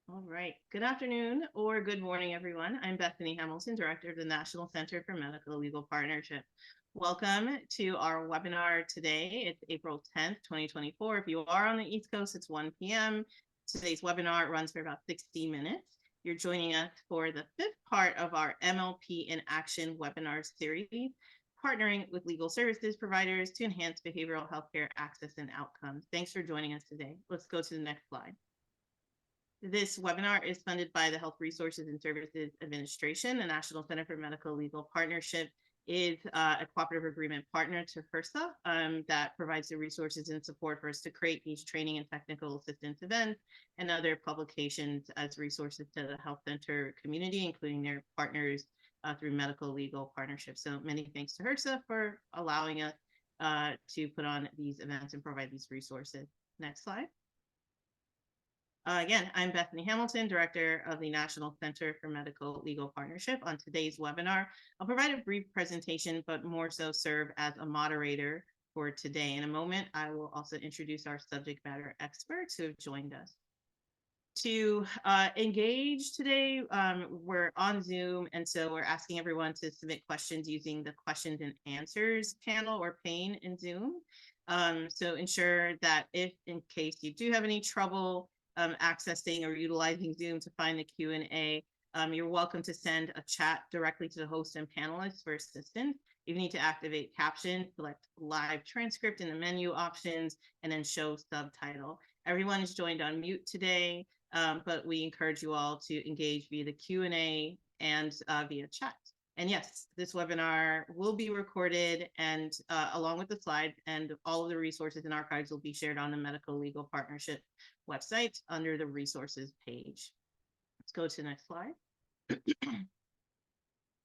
All right. Good afternoon or good morning, everyone. I'm Bethany Hamilton, Director of the National Center for Medical Legal Partnership. Welcome to our webinar today. It's April 10th, 2024. If you are on the East Coast, it's 1 p.m. Today's webinar runs for about 60 minutes. You're joining us for the fifth part of our MLP in Action webinar series, partnering with legal services providers to enhance behavioral healthcare access and outcomes. Thanks for joining us today. Let's go to the next slide. This webinar is funded by the Health Resources and Services Administration. The National Center for Medical Legal Partnership is a cooperative agreement partner to HRSA that provides the resources and support for us to create these training and technical assistance events and other publications as resources to the health center community, including their partners through medical legal partnerships. So many thanks to HRSA for allowing us to put on these events and provide these resources. Next slide. Again, I'm Bethany Hamilton, Director of the National Center for Medical Legal Partnership. On today's webinar, I'll provide a brief presentation, but more so serve as a moderator for today. In a moment, I will also introduce our subject matter experts who have joined us. To engage today, we're on Zoom, and so we're asking everyone to submit questions using the questions and answers panel or pane in Zoom. So ensure that if in case you do have any trouble accessing or utilizing Zoom to find the Q&A, you're welcome to send a chat directly to the host and panelists for assistance. You need to activate caption, select live transcript in the menu options, and then show subtitle. Everyone is joined on mute today, but we encourage you all to engage via the Q&A and via chat. And yes, this webinar will be recorded and along with the slides, and all of the resources and archives will be shared on the Medical Legal Partnership website under the resources page. Let's go to the next slide.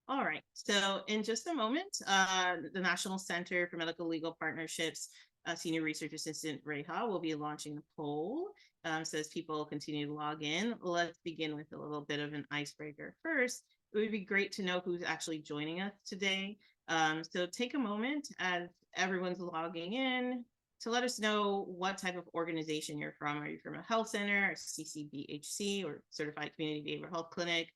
All right, so in just a moment, the National Center for Medical Legal Partnerships Senior Research Assistant Reha will be launching the poll. So as people continue to log in, let's begin with a little bit of an icebreaker. First, it would be great to know who's actually joining us today. So take a moment as everyone's logging in to let us know what type of organization you're from. Are you from a health center, a CCBHC, or Certified Community Behavioral Health Clinic,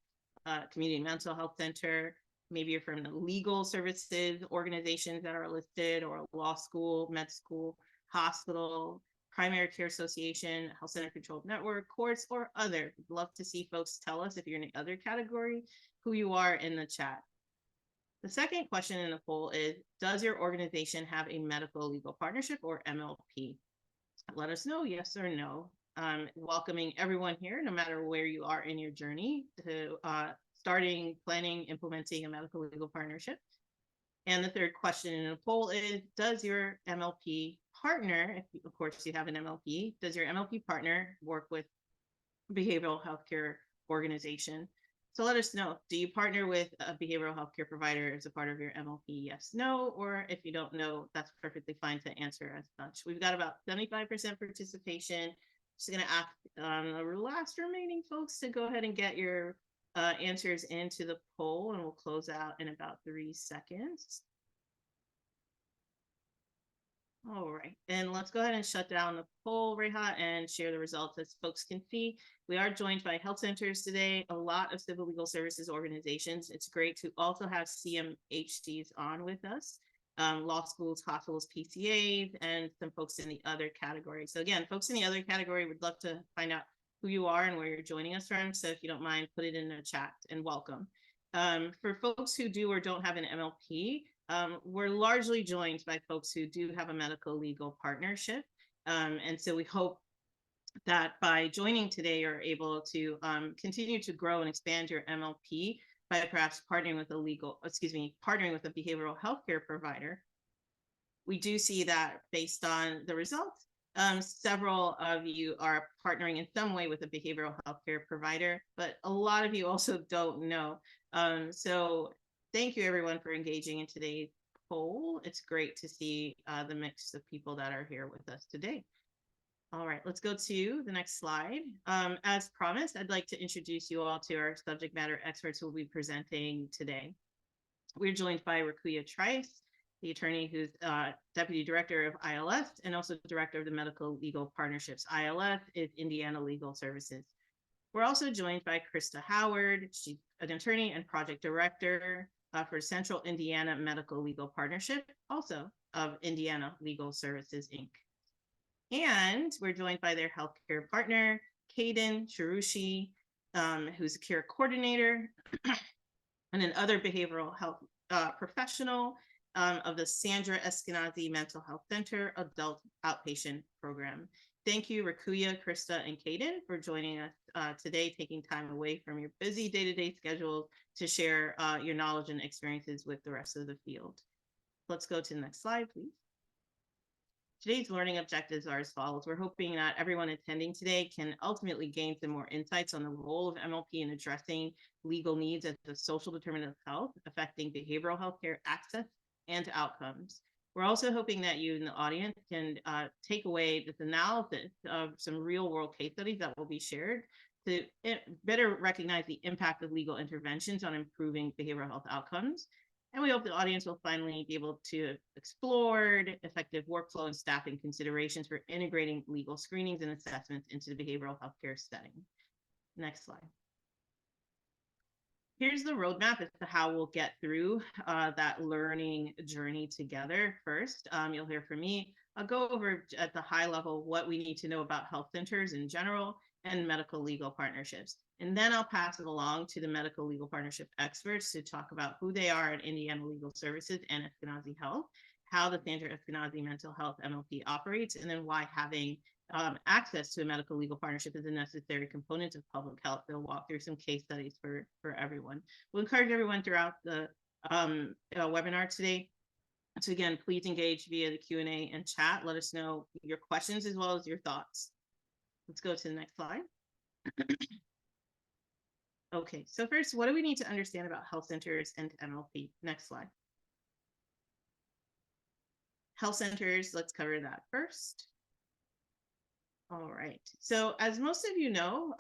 Community Mental Health Center? Maybe you're from the legal services organizations that are listed, or a law school, med school, hospital, primary care association, health center controlled network, courts, or other. We'd love to see folks tell us if you're in the other category, who you are in the chat. The second question in the poll is, does your organization have a medical legal partnership or MLP? Let us know, yes or no. Welcoming everyone here, no matter where you are in your journey to starting, planning, implementing a medical legal partnership. And the third question in the poll is, does your MLP partner, if of course you have an MLP, does your MLP partner work with behavioral healthcare organization? So let us know, do you partner with a behavioral healthcare provider as a part of your MLP? Yes, no, or if you don't know, that's perfectly fine to answer as such. We've got about 75% participation. Just gonna ask the last remaining folks to go ahead and get your answers into the poll, and we'll close out in about 3 seconds. All right, and let's go ahead and shut down the poll, Reha, and share the results. As folks can see, we are joined by health centers today, a lot of civil legal services organizations. It's great to also have CMHCs on with us, law schools, hospitals, PCAs, and some folks in the other category. So again, folks in the other category, would love to find out who you are and where you're joining us from. So if you don't mind, put it in the chat, and welcome. For folks who do or don't have an MLP, we're largely joined by folks who do have a medical legal partnership. And so we hope that by joining today, you're able to continue to grow and expand your MLP by perhaps partnering with a behavioral healthcare provider. We do see that based on the results, several of you are partnering in some way with a behavioral healthcare provider, but a lot of you also don't know. So thank you everyone for engaging in today's poll. It's great to see the mix of people that are here with us today. All right, let's go to the next slide. As promised, I'd like to introduce you all to our subject matter experts who will be presenting today. We're joined by Rakuya Trice, the attorney who's Deputy Director of ILS and also Director of the Medical Legal Partnerships. ILS is Indiana Legal Services. We're also joined by Krista Howard. She's an attorney and project director for Central Indiana Medical Legal Partnership, also of Indiana Legal Services, Inc. And we're joined by their healthcare partner, Kaden Chirushi, who's a care coordinator and another behavioral health professional of the Sandra Eskenazi Mental Health Center Adult Outpatient Program. Thank you, Rakuya, Krista, and Kaden, for joining us today, taking time away from your busy day-to-day schedules to share your knowledge and experiences with the rest of the field. Let's go to the next slide, please. Today's learning objectives are as follows. We're hoping that everyone attending today can ultimately gain some more insights on the role of MLP in addressing legal needs as a social determinant of health, affecting behavioral health care access and outcomes. We're also hoping that you in the audience can take away this analysis of some real world case studies that will be shared to better recognize the impact of legal interventions on improving behavioral health outcomes. And we hope the audience will finally be able to explore effective workflow and staffing considerations for integrating legal screenings and assessments into the behavioral healthcare setting. Next slide. Here's the roadmap as to how we'll get through that learning journey together. First, you'll hear from me. I'll go over at the high level what we need to know about health centers in general and medical legal partnerships. And then I'll pass it along to the medical legal partnership experts to talk about who they are at Indiana Legal Services and Eskenazi Health, how the Sandra Eskenazi Mental Health MLP operates, and then why having access to a medical legal partnership is a necessary component of public health. They'll walk through some case studies for everyone. We'll encourage everyone throughout the webinar today. So again, please engage via the Q&A and chat. Let us know your questions as well as your thoughts. Let's go to the next slide. Okay, so first, what do we need to understand about health centers and MLP? Next slide. Health centers, let's cover that first. All right, so as most of you know,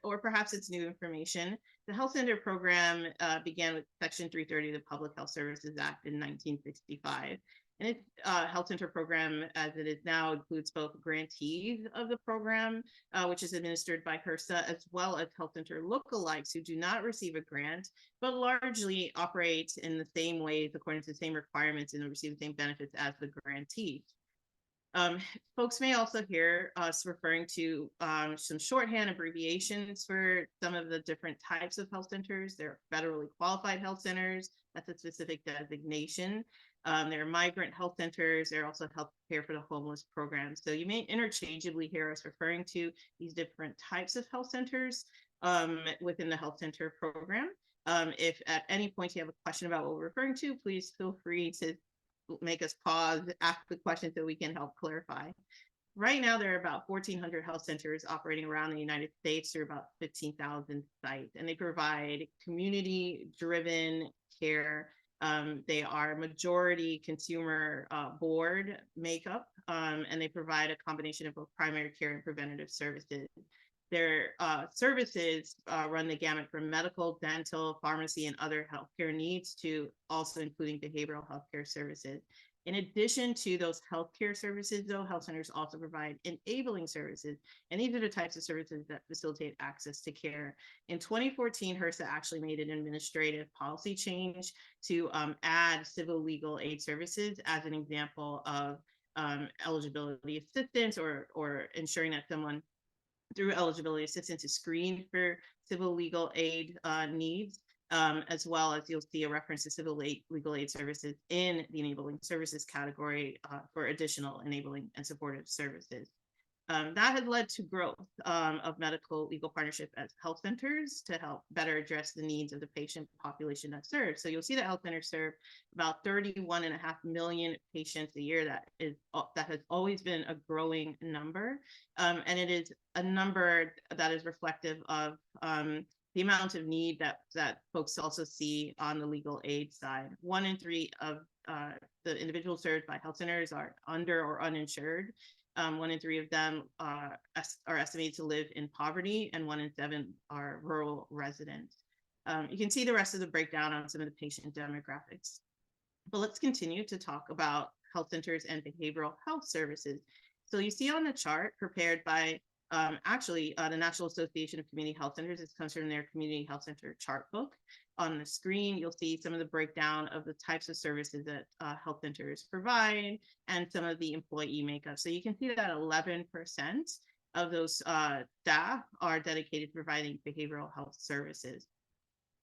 or perhaps it's new information, the Health Center program began with Section 330 of the Public Health Services Act in 1965. And its health center program, as it is now, includes both grantees of the program, which is administered by HRSA, as well as health center lookalikes who do not receive a grant, but largely operate in the same ways, according to the same requirements, and receive the same benefits as the grantees. Folks may also hear us referring to some shorthand abbreviations for some of the different types of health centers. There are federally qualified health centers. That's a specific designation. There are migrant health centers. There are also health care for the homeless programs. So you may interchangeably hear us referring to these different types of health centers within the health center program. If at any point you have a question about what we're referring to, please feel free to make us pause, ask the question so we can help clarify. Right now, there are about 1,400 health centers operating around the United States through about 15,000 sites, and they provide community-driven care. They are majority consumer board makeup, and they provide a combination of both primary care and preventative services. Their services run the gamut from medical, dental, pharmacy, and other healthcare needs to also including behavioral healthcare services. In addition to those healthcare services, though, health centers also provide enabling services, and these are the types of services that facilitate access to care. In 2014, HRSA actually made an administrative policy change to add civil legal aid services as an example of eligibility assistance or ensuring that someone through eligibility assistance is screened for civil legal aid needs, as well as you'll see a reference to civil legal aid services in the enabling services category for additional enabling and supportive services. That has led to growth of medical legal partnership at health centers to help better address the needs of the patient population that serves. So you'll see that health centers serve about 31.5 million patients a year. That has always been a growing number, and it is a number that is reflective of the amount of need that folks also see on the legal aid side. 1 in 3 of the individuals served by health centers are under or uninsured. 1 in 3 of them are estimated to live in poverty, and 1 in 7 are rural residents. You can see the rest of the breakdown on some of the patient demographics. But let's continue to talk about health centers and behavioral health services. So you see on the chart prepared by Actually, the National Association of Community Health Centers, this comes from their Community Health Center chart book. On the screen, you'll see some of the breakdown of the types of services that health centers provide and some of the employee makeup. So you can see that 11% of those staff are dedicated to providing behavioral health services.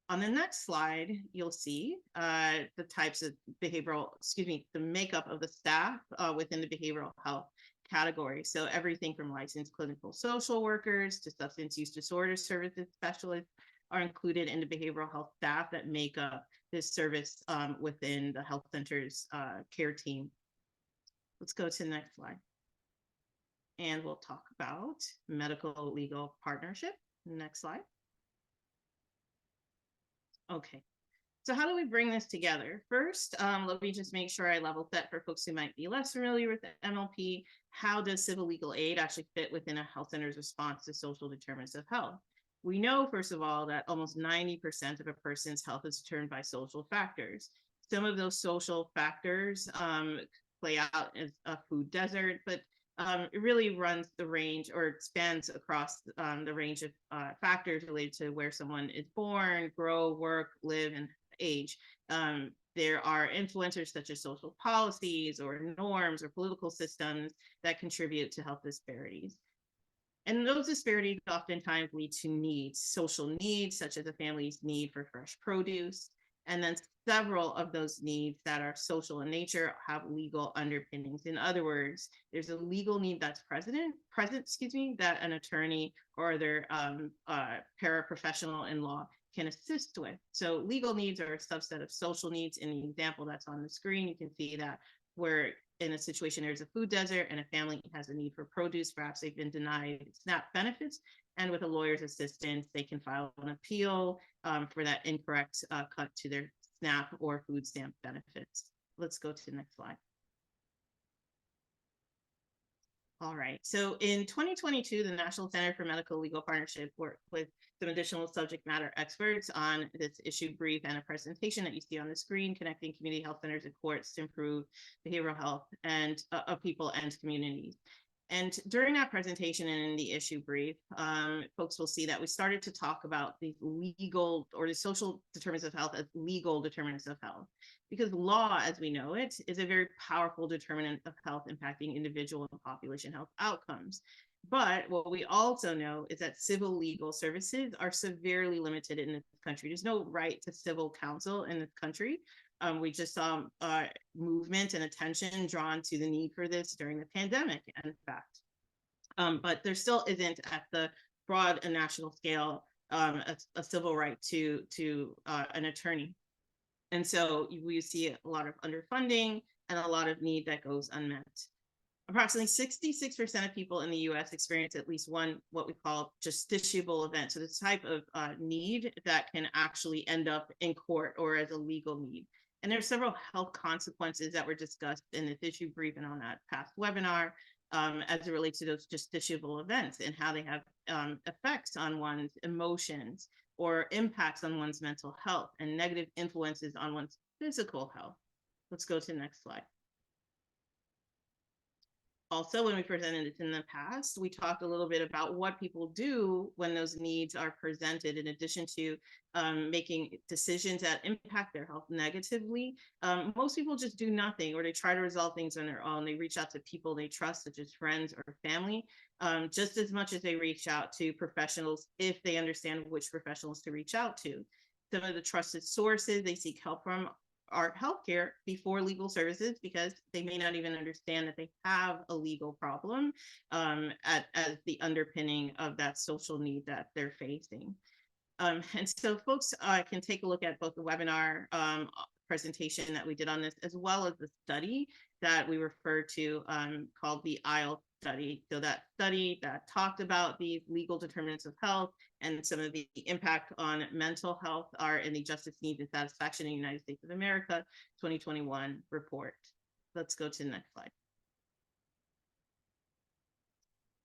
On the next slide, you'll see the types of the makeup of the staff within the behavioral health category. So everything from licensed clinical social workers to substance use disorder services specialists are included in the behavioral health staff that make up this service within the health center's care team. Let's go to the next slide. And we'll talk about medical legal partnership. Next slide. Okay, so how do we bring this together? First, let me just make sure I level set for folks who might be less familiar with the MLP. How does civil legal aid actually fit within a health center's response to social determinants of health? We know, first of all, that almost 90% of a person's health is determined by social factors. Some of those social factors play out as a food desert, but it really runs the range or spans across the range of factors related to where someone is born, grow, work, live, and age. There are influencers such as social policies or norms or political systems that contribute to health disparities. And those disparities oftentimes lead to needs, social needs, such as a family's need for fresh produce. And then several of those needs that are social in nature have legal underpinnings. In other words, there's a legal need that's present, that an attorney or other paraprofessional in law can assist with. So legal needs are a subset of social needs. In the example that's on the screen, you can see that where in a situation there's a food desert and a family has a need for produce, perhaps they've been denied SNAP benefits, and with a lawyer's assistance, they can file an appeal for that incorrect cut to their SNAP or food stamp benefits. Let's go to the next slide. All right, so in 2022, the National Center for Medical Legal Partnership worked with some additional subject matter experts on this issue brief and a presentation that you see on the screen, connecting community health centers and courts to improve behavioral health and of people and communities. And during that presentation and in the issue brief, folks will see that we started to talk about the legal or the social determinants of health as legal determinants of health, because law, as we know it, is a very powerful determinant of health impacting individual and population health outcomes. But what we also know is that civil legal services are severely limited in this country. There's no right to civil counsel in this country. We just saw movement and attention drawn to the need for this during the pandemic, in fact. But there still isn't at the broad and national scale a civil right to an attorney. And so we see a lot of underfunding and a lot of need that goes unmet. Approximately 66% of people in the US experience at least one, what we call justiciable event. So the type of need that can actually end up in court or as a legal need. And there are several health consequences that were discussed in this issue brief and on that past webinar as it relates to those justiciable events and how they have effects on one's emotions or impacts on one's mental health and negative influences on one's physical health. Let's go to the next slide. Also, when we presented this in the past, we talked a little bit about what people do when those needs are presented, in addition to making decisions that impact their health negatively. Most people just do nothing, or they try to resolve things on their own. They reach out to people they trust, such as friends or family, just as much as they reach out to professionals if they understand which professionals to reach out to. Some of the trusted sources they seek help from are healthcare before legal services, because they may not even understand that they have a legal problem as the underpinning of that social need that they're facing. And so folks can take a look at both the webinar presentation that we did on this, as well as the study that we referred to called the ISLE study. So that study that talked about the legal determinants of health and some of the impact on mental health are in the Justice Needs and Satisfaction in the United States of America 2021 report. Let's go to the next slide.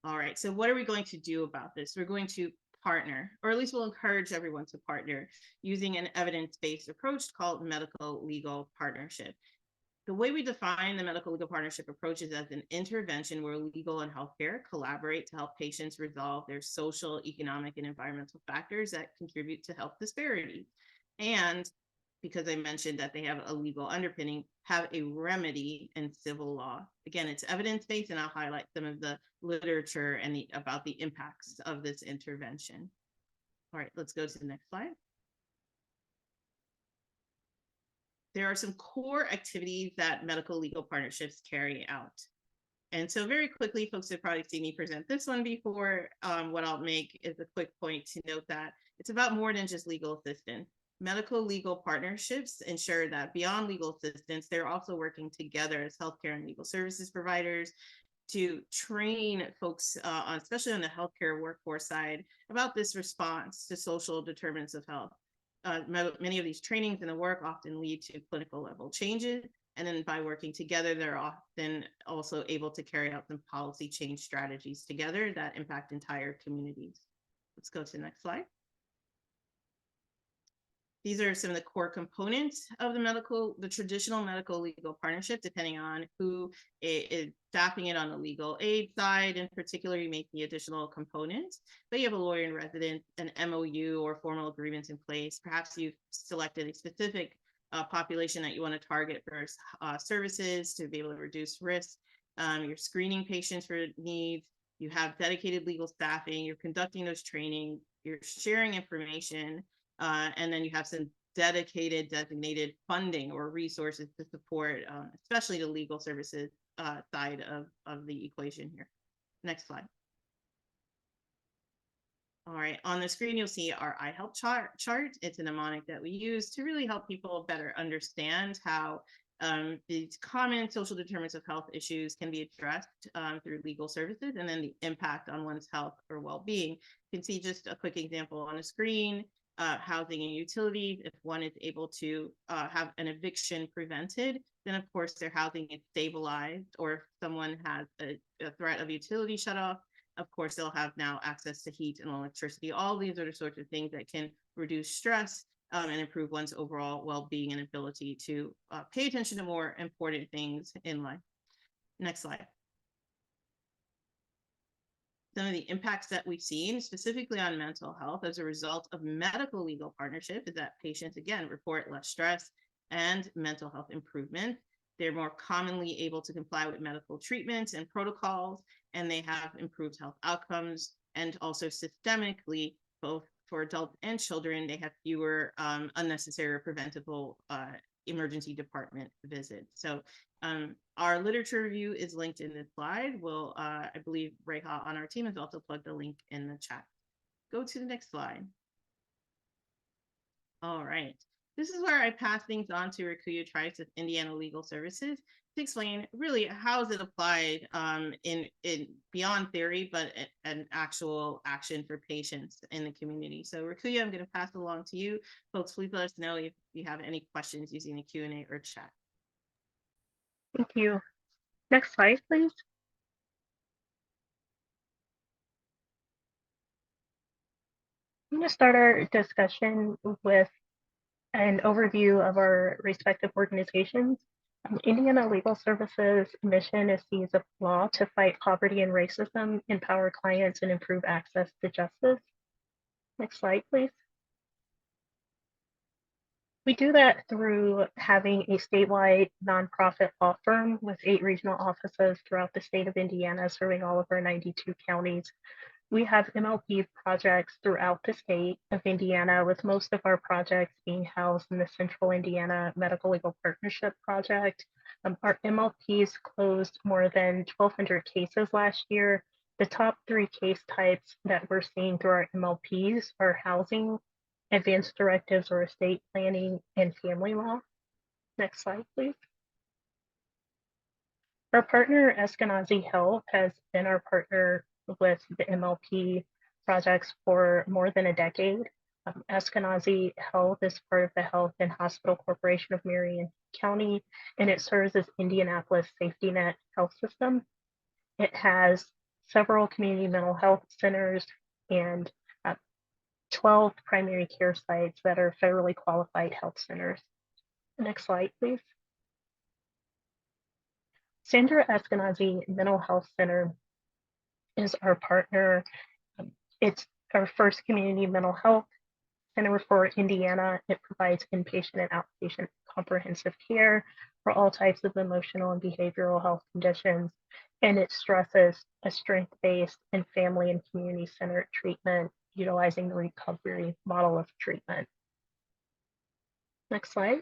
All right, so what are we going to do about this? We're going to partner, or at least we'll encourage everyone to partner using an evidence-based approach called medical legal partnership. The way we define the medical legal partnership approach is as an intervention where legal and healthcare collaborate to help patients resolve their social, economic, and environmental factors that contribute to health disparities. And because I mentioned that they have a legal underpinning, have a remedy in civil law. Again, it's evidence-based, and I'll highlight some of the literature and about the impacts of this intervention. All right, let's go to the next slide. There are some core activities that medical legal partnerships carry out. And so very quickly, folks have probably seen me present this one before. What I'll make is a quick point to note that it's about more than just legal assistance. Medical legal partnerships ensure that beyond legal assistance, they're also working together as healthcare and legal services providers to train folks, especially on the healthcare workforce side, about this response to social determinants of health. Many of these trainings and the work often lead to clinical level changes. And then by working together, they're often also able to carry out some policy change strategies together that impact entire communities. Let's go to the next slide. These are some of the core components of the traditional medical legal partnership, depending on who is staffing it on the legal aid side. In particular, you make the additional components, but you have a lawyer in residence, an MOU or formal agreements in place. Perhaps you've selected a specific population that you want to target for services to be able to reduce risk. You're screening patients for needs. You have dedicated legal staffing. You're conducting those training. You're sharing information. And then you have some dedicated designated funding or resources to support, especially the legal services side of the equation here. Next slide. All right, on the screen, you'll see our iHelp chart. It's a mnemonic that we use to really help people better understand how these common social determinants of health issues can be addressed through legal services, and then the impact on one's health or well-being. You can see just a quick example on the screen. Housing and utilities. If one is able to have an eviction prevented, then of course their housing is stabilized. Or if someone has a threat of utility shut off, of course they'll have now access to heat and electricity. All these are the sorts of things that can reduce stress and improve one's overall well-being and ability to pay attention to more important things in life. Next slide. Some of the impacts that we've seen specifically on mental health as a result of medical legal partnership is that patients, again, report less stress and mental health improvement. They're more commonly able to comply with medical treatments and protocols, and they have improved health outcomes. And also systemically, both for adults and children, they have fewer unnecessary or preventable emergency department visits. So our literature review is linked in this slide. We'll, I believe Reha on our team has also plugged the link in the chat. Go to the next slide. All right. This is where I pass things on to Rikuya Trice with Indiana Legal Services to explain really how is it applied in beyond theory, but an actual action for patients in the community. So Rikuya, I'm going to pass it along to you. Folks, please let us know if you have any questions using the Q&A or chat. Thank you. Next slide, please. I'm going to start our discussion with an overview of our respective organizations. Indiana Legal Services mission is to use of law to fight poverty and racism, empower clients, and improve access to justice. Next slide, please. We do that through having a statewide nonprofit law firm with 8 regional offices throughout the state of Indiana, serving all of our 92 counties. We have MLP projects throughout the state of Indiana, with most of our projects being housed in the Central Indiana Medical Legal Partnership Project. Our MLPs closed more than 1,200 cases last year. The top 3 case types that we're seeing through our MLPs are housing, advanced directives or estate planning, and family law. Next slide, please. Our partner, Eskenazi Health, has been our partner with the MLP projects for more than a decade. Eskenazi Health is part of the Health and Hospital Corporation of Marion County, and it serves as Indianapolis Safety Net Health System. It has several community mental health centers and 12 primary care sites that are federally qualified health centers. Next slide, please. Sandra Eskenazi Mental Health Center is our partner. It's our first community mental health center for Indiana. It provides inpatient and outpatient comprehensive care for all types of emotional and behavioral health conditions. And it stresses a strength-based and family and community-centered treatment utilizing the recovery model of treatment. Next slide.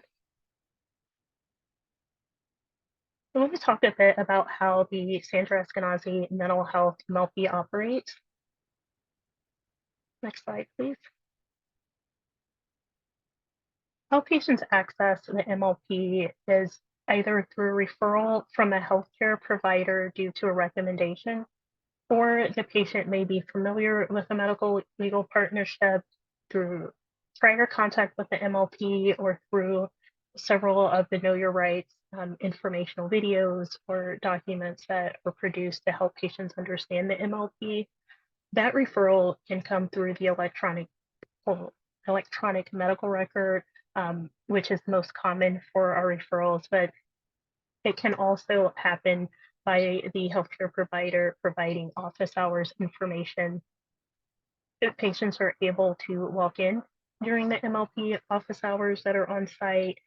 I want to talk a bit about how the Sandra Eskenazi Mental Health MLP operates. Next slide, please. How patients access the MLP is either through referral from a healthcare provider due to a recommendation, or the patient may be familiar with a medical legal partnership through prior contact with the MLP or through several of the Know Your Rights informational videos or documents that were produced to help patients understand the MLP. That referral can come through the electronic medical record, which is most common for our referrals, but it can also happen by the healthcare provider providing office hours information. If patients are able to walk in during the MLP office hours that are on site,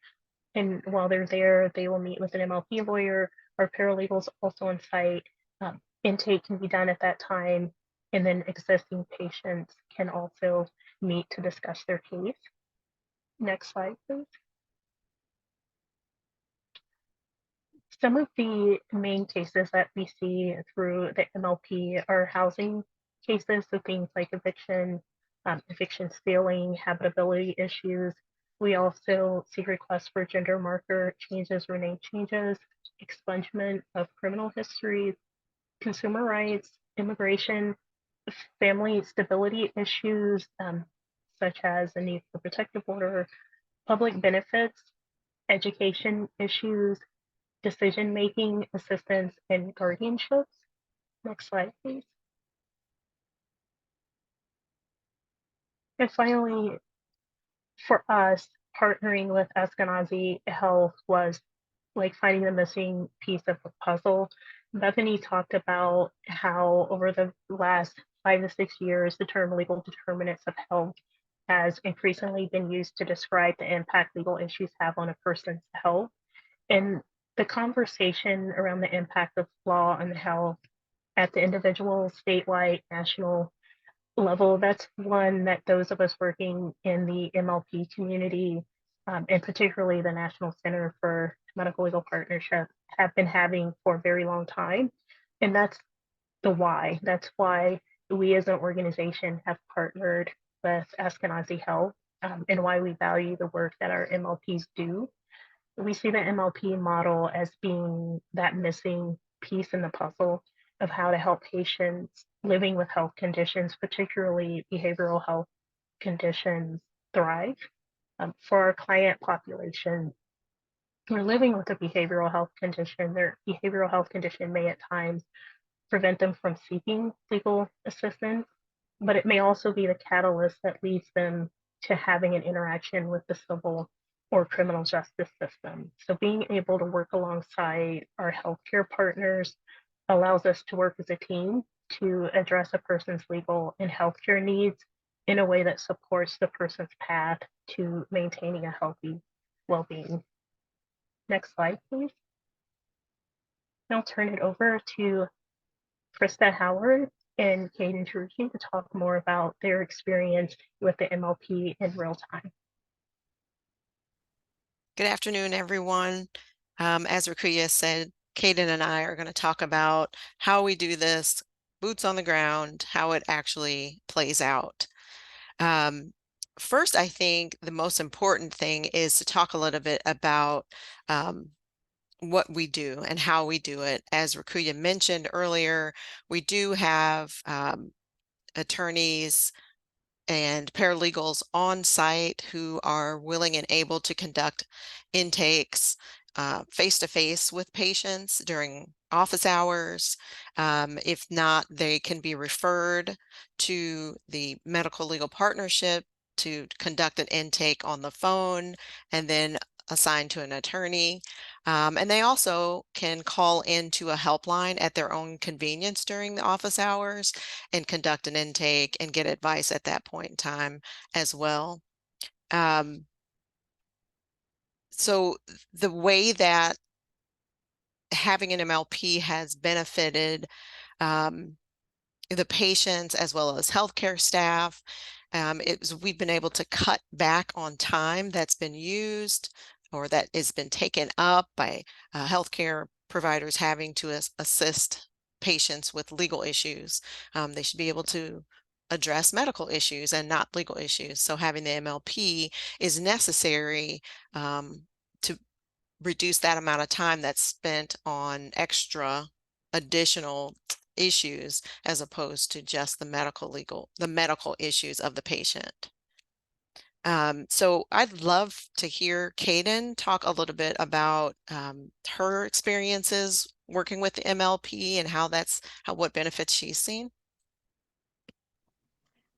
and while they're there, they will meet with an MLP lawyer or paralegals also on site. Intake can be done at that time, and then existing patients can also meet to discuss their case. Next slide, please. Some of the main cases that we see through the MLP are housing cases, so things like eviction, eviction stealing, habitability issues. We also see requests for gender marker changes or name changes, expungement of criminal histories, consumer rights, immigration, family stability issues, such as the need for protective order, public benefits, education issues, decision-making assistance, and guardianships. Next slide, please. And finally, for us, partnering with Eskenazi Health was like finding the missing piece of the puzzle. Bethany talked about how over the last 5 to 6 years, the term legal determinants of health has increasingly been used to describe the impact legal issues have on a person's health. And the conversation around the impact of law on health at the individual, statewide, national level, that's one that those of us working in the MLP community, and particularly the National Center for Medical Legal Partnership, have been having for a very long time. And that's the why. That's why we as an organization have partnered with Eskenazi Health, and why we value the work that our MLPs do. We see the MLP model as being that missing piece in the puzzle of how to help patients living with health conditions, particularly behavioral health conditions, thrive. For our client population, who are living with a behavioral health condition, their behavioral health condition may at times prevent them from seeking legal assistance, but it may also be the catalyst that leads them to having an interaction with the civil or criminal justice system. So being able to work alongside our healthcare partners allows us to work as a team to address a person's legal and healthcare needs in a way that supports the person's path to maintaining a healthy well-being. Next slide, please. I'll turn it over to Krista Howard and Caden Tarucci to talk more about their experience with the MLP in real time. Good afternoon, everyone. As Rakuya said, Caden and I are going to talk about how we do this, boots on the ground, how it actually plays out. First, I think the most important thing is to talk a little bit about what we do and how we do it. As Rakuya mentioned earlier, we do have attorneys and paralegals on site who are willing and able to conduct intakes face-to-face with patients during office hours. If not, they can be referred to the Medical Legal Partnership to conduct an intake on the phone, and then assigned to an attorney. And they also can call into a helpline at their own convenience during the office hours and conduct an intake and get advice at that point in time as well. So the way that having an MLP has benefited the patients as well as healthcare staff, we've been able to cut back on time that's been used or that has been taken up by healthcare providers having to assist patients with legal issues. They should be able to address medical issues and not legal issues. So having the MLP is necessary to reduce that amount of time that's spent on extra additional issues as opposed to just the medical issues of the patient. So I'd love to hear Kaden talk a little bit about her experiences working with the MLP and what benefits she's seen.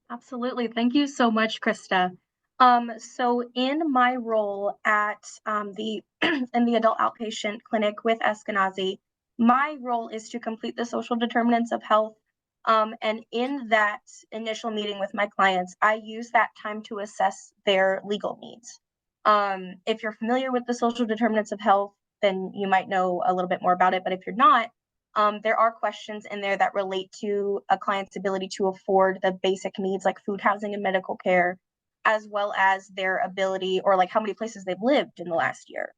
Absolutely. Thank you so much, Krista. So in my role at the in the adult outpatient clinic with Eskenazi, my role is to complete the social determinants of health. And in that initial meeting with my clients, I use that time to assess their legal needs. If you're familiar with the social determinants of health, then you might know a little bit more about it. But if you're not, there are questions in there that relate to a client's ability to afford the basic needs like food, housing, and medical care, as well as their ability or like how many places they've lived in the last year.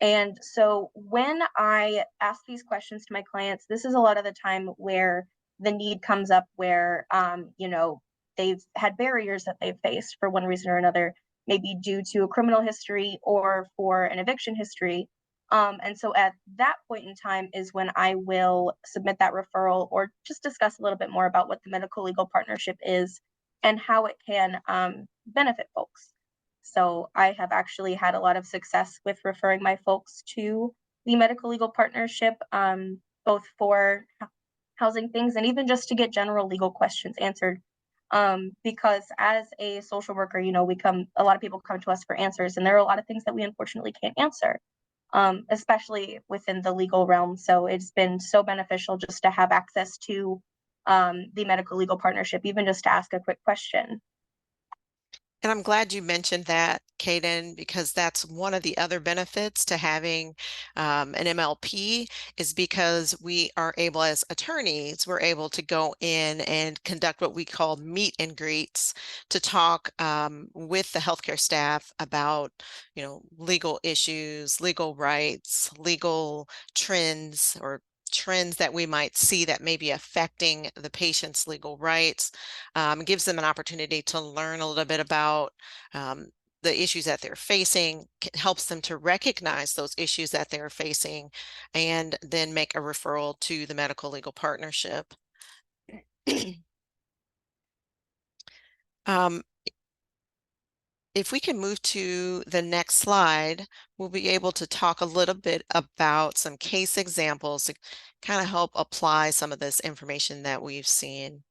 And so when I ask these questions to my clients, this is a lot of the time where the need comes up where, they've had barriers that they've faced for one reason or another, maybe due to a criminal history or for an eviction history. And so at that point in time is when I will submit that referral or just discuss a little bit more about what the medical legal partnership is and how it can benefit folks. So I have actually had a lot of success with referring my folks to the medical legal partnership, both for housing things and even just to get general legal questions answered. Because as a social worker, a lot of people come to us for answers, and there are a lot of things that we unfortunately can't answer. Especially within the legal realm. So it's been so beneficial just to have access to the medical legal partnership, even just to ask a quick question. And I'm glad you mentioned that, Kaden, because that's one of the other benefits to having an MLP is because we are able, as attorneys, we're able to go in and conduct what we call meet and greets to talk with the healthcare staff about, legal issues, legal rights, legal trends that we might see that may be affecting the patient's legal rights. Gives them an opportunity to learn a little bit about the issues that they're facing, helps them to recognize those issues that they're facing, and then make a referral to the medical legal partnership. If we can move to the next slide, we'll be able to talk a little bit about some case examples to kind of help apply some of this information that we've seen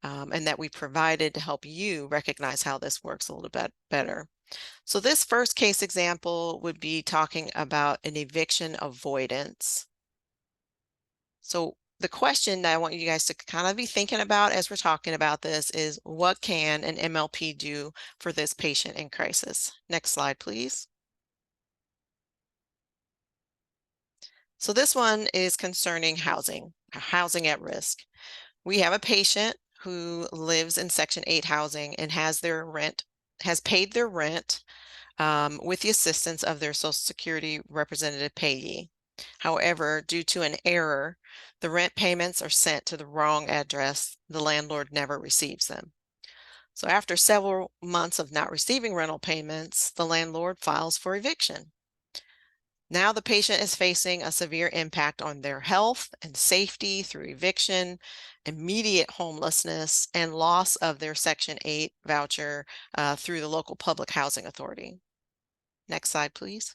and that we provided to help you recognize how this works a little bit better. So this first case example would be talking about an eviction avoidance. So the question that I want you guys to kind of be thinking about as we're talking about this is, what can an MLP do for this patient in crisis? Next slide, please. So this one is concerning housing at risk. We have a patient who lives in Section 8 housing and has paid their rent with the assistance of their Social Security representative payee. However, due to an error, the rent payments are sent to the wrong address. The landlord never receives them. So after several months of not receiving rental payments, the landlord files for eviction. Now the patient is facing a severe impact on their health and safety through eviction, immediate homelessness, and loss of their Section 8 voucher through the local public housing authority. Next slide, please.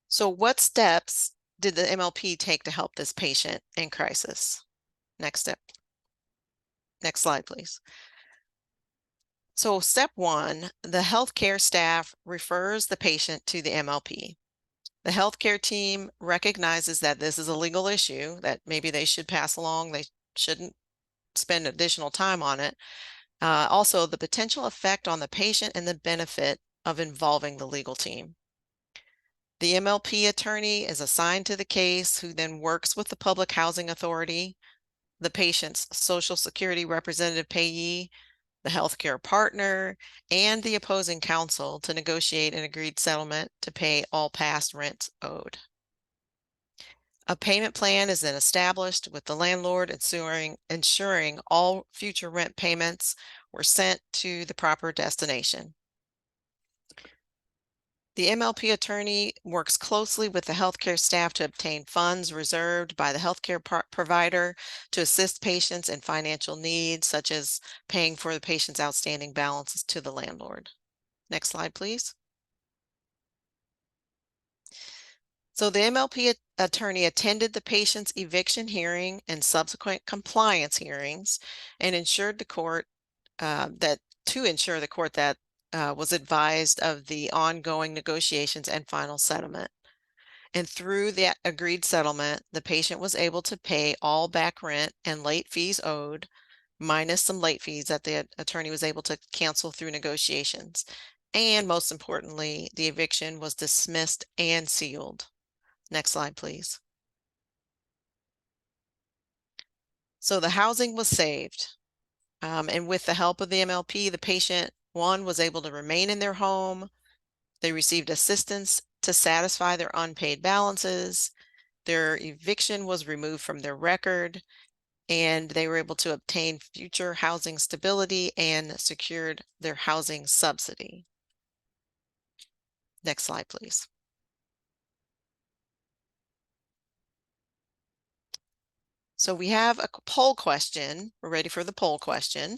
So what steps did the MLP take to help this patient in crisis? Next step. Next slide, please. So step one, the healthcare staff refers the patient to the MLP. The healthcare team recognizes that this is a legal issue, that maybe they should pass along, they shouldn't spend additional time on it. Also, the potential effect on the patient and the benefit of involving the legal team. The MLP attorney is assigned to the case, who then works with the Public Housing Authority, the patient's Social Security representative payee, the healthcare partner, and the opposing counsel to negotiate an agreed settlement to pay all past rents owed. A payment plan is then established with the landlord, ensuring all future rent payments were sent to the proper destination. The MLP attorney works closely with the healthcare staff to obtain funds reserved by the healthcare provider to assist patients in financial needs, such as paying for the patient's outstanding balances to the landlord. Next slide, please. So the MLP attorney attended the patient's eviction hearing and subsequent compliance hearings and ensured the court that was advised of the ongoing negotiations and final settlement. And through that agreed settlement, the patient was able to pay all back rent and late fees owed, minus some late fees that the attorney was able to cancel through negotiations. And most importantly, the eviction was dismissed and sealed. Next slide, please. So the housing was saved. And with the help of the MLP, the patient, one, was able to remain in their home. They received assistance to satisfy their unpaid balances. Their eviction was removed from their record, and they were able to obtain future housing stability and secured their housing subsidy. Next slide, please. So we have a poll question. We're ready for the poll question.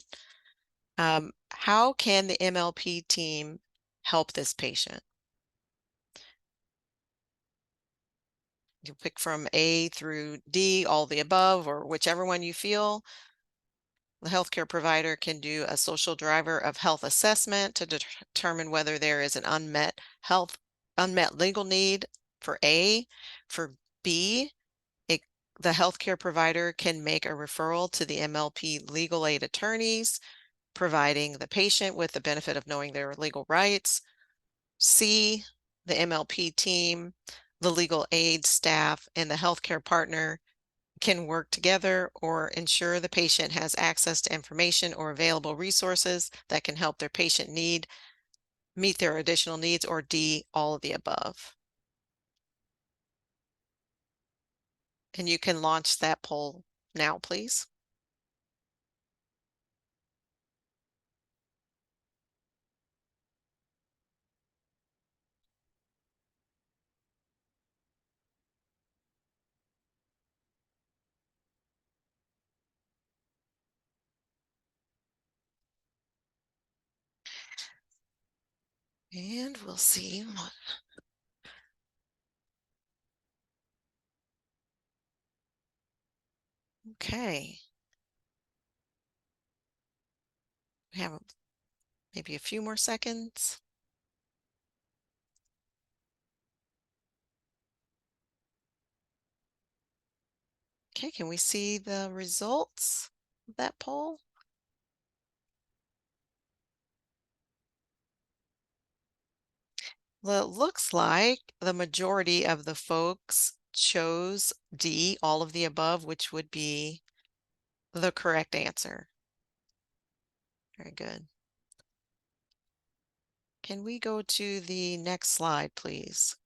How can the MLP team help this patient? You'll pick from A through D, all the above, or whichever one you feel. The healthcare provider can do a social driver of health assessment to determine whether there is an unmet legal need for A. For B, the healthcare provider can make a referral to the MLP legal aid attorneys, providing the patient with the benefit of knowing their legal rights. C, the MLP team, the legal aid staff, and the healthcare partner can work together or ensure the patient has access to information or available resources that can help their patient meet their additional needs, or D, all of the above. And you can launch that poll now, please. And we'll see what. Okay. We have maybe a few more seconds. Okay, can we see the results of that poll? Well, it looks like the majority of the folks chose D, all of the above, which would be the correct answer. Very good. Can we go to the next slide, please?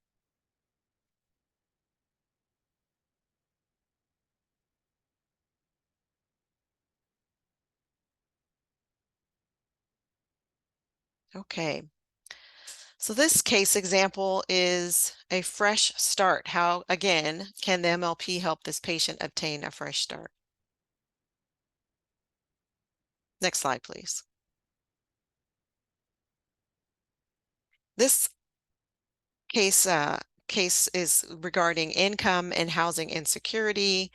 Okay. So this case example is a fresh start. How, again, can the MLP help this patient obtain a fresh start? Next slide, please. This case is regarding income and housing insecurity.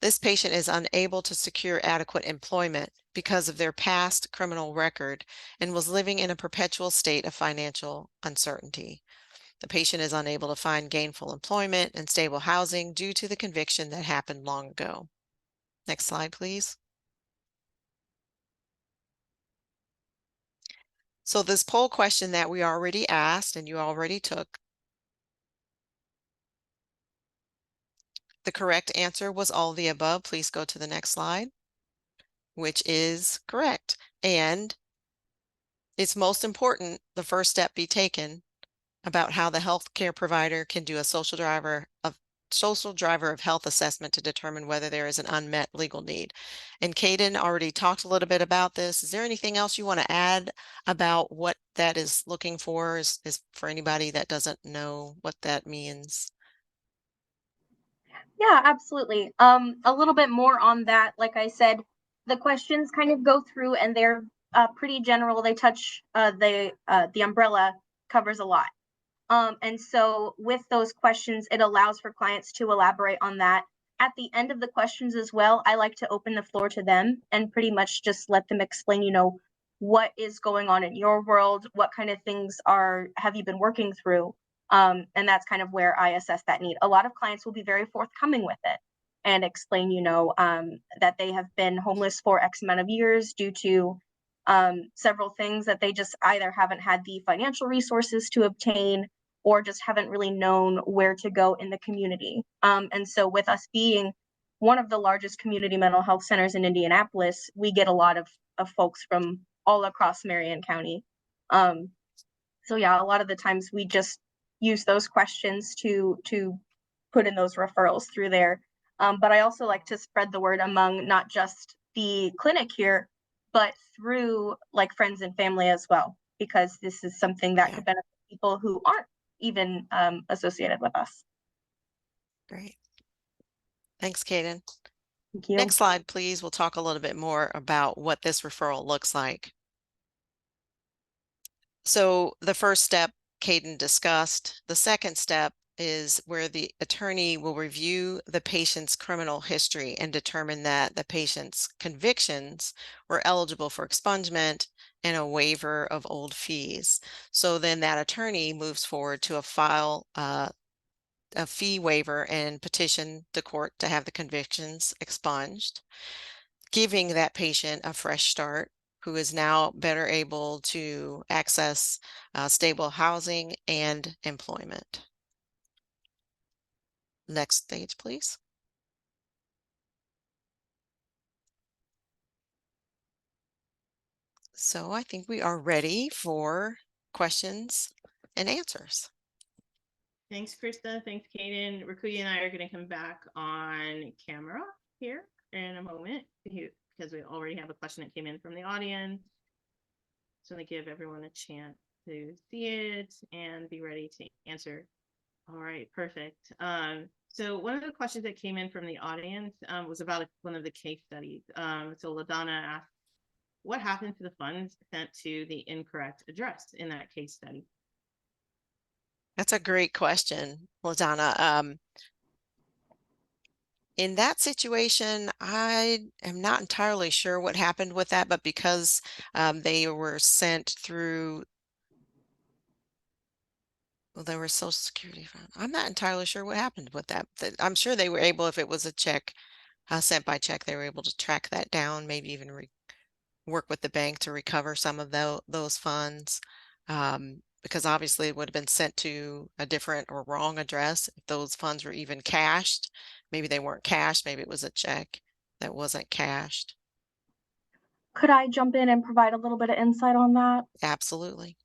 This patient is unable to secure adequate employment because of their past criminal record and was living in a perpetual state of financial uncertainty. The patient is unable to find gainful employment and stable housing due to the conviction that happened long ago. Next slide, please. So this poll question that we already asked and you already took, the correct answer was all the above. Please go to the next slide, which is correct. And it's most important the first step be taken about how the healthcare provider can do a social driver of health assessment to determine whether there is an unmet legal need. And Kaden already talked a little bit about this. Is there anything else you want to add about what that is looking for, is for anybody that doesn't know what that means? Yeah, absolutely. A little bit more on that. Like I said, the questions kind of go through and they're pretty general. They touch the umbrella covers a lot. And so with those questions, it allows for clients to elaborate on that. At the end of the questions as well, I like to open the floor to them and pretty much just let them explain, what is going on in your world, what kind of things have you been working through? And that's kind of where I assess that need. A lot of clients will be very forthcoming with it and explain, that they have been homeless for X amount of years due to several things that they just either haven't had the financial resources to obtain or just haven't really known where to go in the community. And so with us being one of the largest community mental health centers in Indianapolis, we get a lot of folks from all across Marion County. So yeah, a lot of the times we just use those questions to put in those referrals through there. But I also like to spread the word among not just the clinic here, but through like friends and family as well, because this is something that could benefit people who aren't even associated with us. Great. Thanks, Kaden. Thank you. Next slide, please. We'll talk a little bit more about what this referral looks like. So the first step Kaden discussed. The second step is where the attorney will review the patient's criminal history and determine that the patient's convictions were eligible for expungement and a waiver of old fees. So then that attorney moves forward to file a fee waiver and petition the court to have the convictions expunged, giving that patient a fresh start, who is now better able to access stable housing and employment. Next stage, please. So I think we are ready for questions and answers. Thanks, Krista. Thanks, Kaden. Rakuya and I are going to come back on camera here in a moment because we already have a question that came in from the audience. So I'm going to give everyone a chance to see it and be ready to answer. All right, perfect. So one of the questions that came in from the audience was about one of the case studies. So LaDonna asked, what happened to the funds sent to the incorrect address in that case study? That's a great question, LaDonna. In that situation, I am not entirely sure what happened with that, but because they were sent through, well, they were Social Security fund. I'm not entirely sure what happened with that. I'm sure they were able, if it was a check sent by check, they were able to track that down, maybe even work with the bank to recover some of those funds. Because obviously it would have been sent to a different or wrong address if those funds were even cashed. Maybe they weren't cashed, maybe it was a check that wasn't cashed. Could I jump in and provide a little bit of insight on that? Absolutely.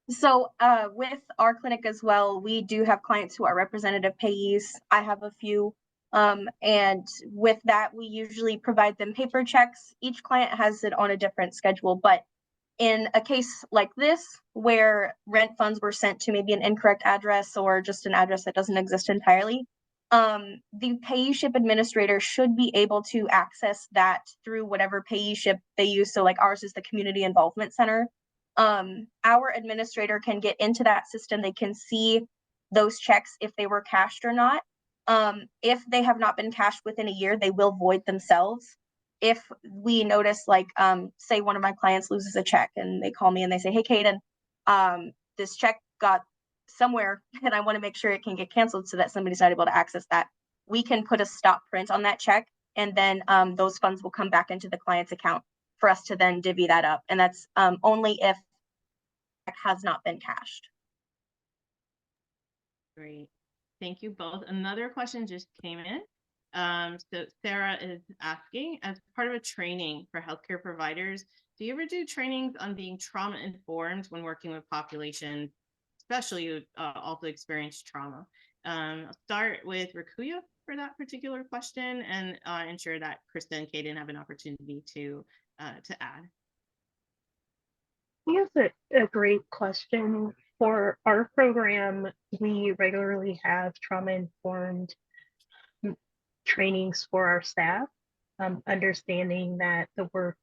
So with our clinic as well, we do have clients who are representative payees. I have a few. And with that, we usually provide them paper checks. Each client has it on a different schedule, but in a case like this, where rent funds were sent to maybe an incorrect address or just an address that doesn't exist entirely, the payeeship administrator should be able to access that through whatever payeeship they use. So like ours is the Community Involvement Center. Our administrator can get into that system. They can see those checks if they were cashed or not. If they have not been cashed within a year, they will void themselves. if we notice, like, say one of my clients loses a check and they call me and they say, hey, Kaden, this check got somewhere and I want to make sure it can get canceled so that somebody's not able to access that, we can put a stop print on that check, and then those funds will come back into the client's account for us to then divvy that up. And that's only if it has not been cashed. Great. Thank you both. Another question just came in. So Sarah is asking, as part of a training for healthcare providers, do you ever do trainings on being trauma informed when working with populations, especially who also experience trauma? I'll start with Rakuya for that particular question, and ensure that Krista and Kaden have an opportunity to add. That's a great question. For our program, we regularly have trauma-informed trainings for our staff, understanding that the work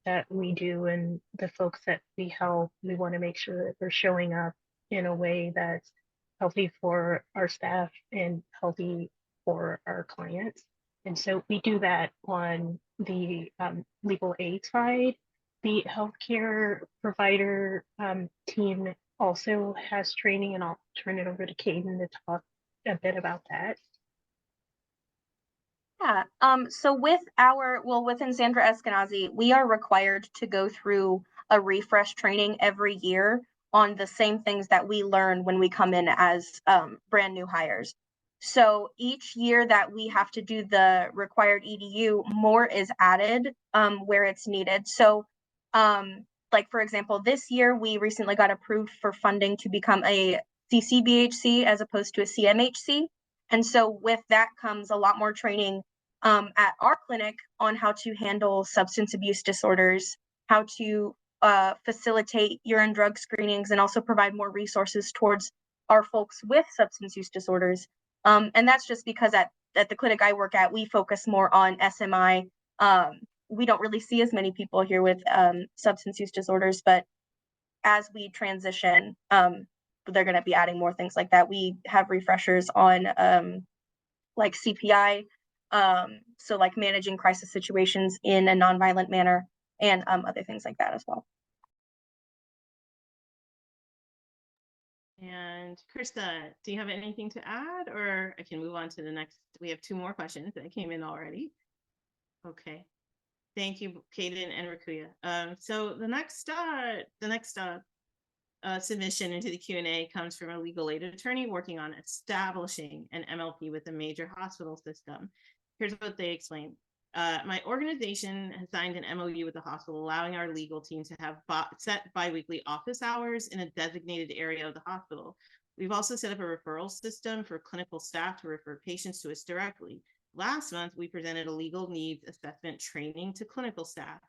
that we do and the folks that we help, we want to make sure that they're showing up in a way that's healthy for our staff and healthy for our clients. And so we do that on the legal aid side. The healthcare provider team also has training, and I'll turn it over to Kaden to talk a bit about that. Yeah. So within Sandra Eskenazi, we are required to go through a refresh training every year on the same things that we learn when we come in as brand new hires. So each year that we have to do the required EDU, more is added where it's needed. So like, for example, this year we recently got approved for funding to become a CCBHC as opposed to a CMHC. And so with that comes a lot more training at our clinic on how to handle substance abuse disorders, how to facilitate urine drug screenings, and also provide more resources towards our folks with substance use disorders. And that's just because at the clinic I work at, we focus more on SMI. We don't really see as many people here with substance use disorders, but as we transition, they're going to be adding more things like that. We have refreshers on like CPI, so like managing crisis situations in a nonviolent manner, and other things like that as well. And Krista, do you have anything to add, or I can move on to the next? We have 2 more questions that came in already. Okay. Thank you, Kaden and Rakuya. So the next submission into the Q&A comes from a legal aid attorney working on establishing an MLP with a major hospital system. Here's what they explain. My organization has signed an MOU with the hospital, allowing our legal team to have set biweekly office hours in a designated area of the hospital. We've also set up a referral system for clinical staff to refer patients to us directly. Last month, we presented a legal needs assessment training to clinical staff,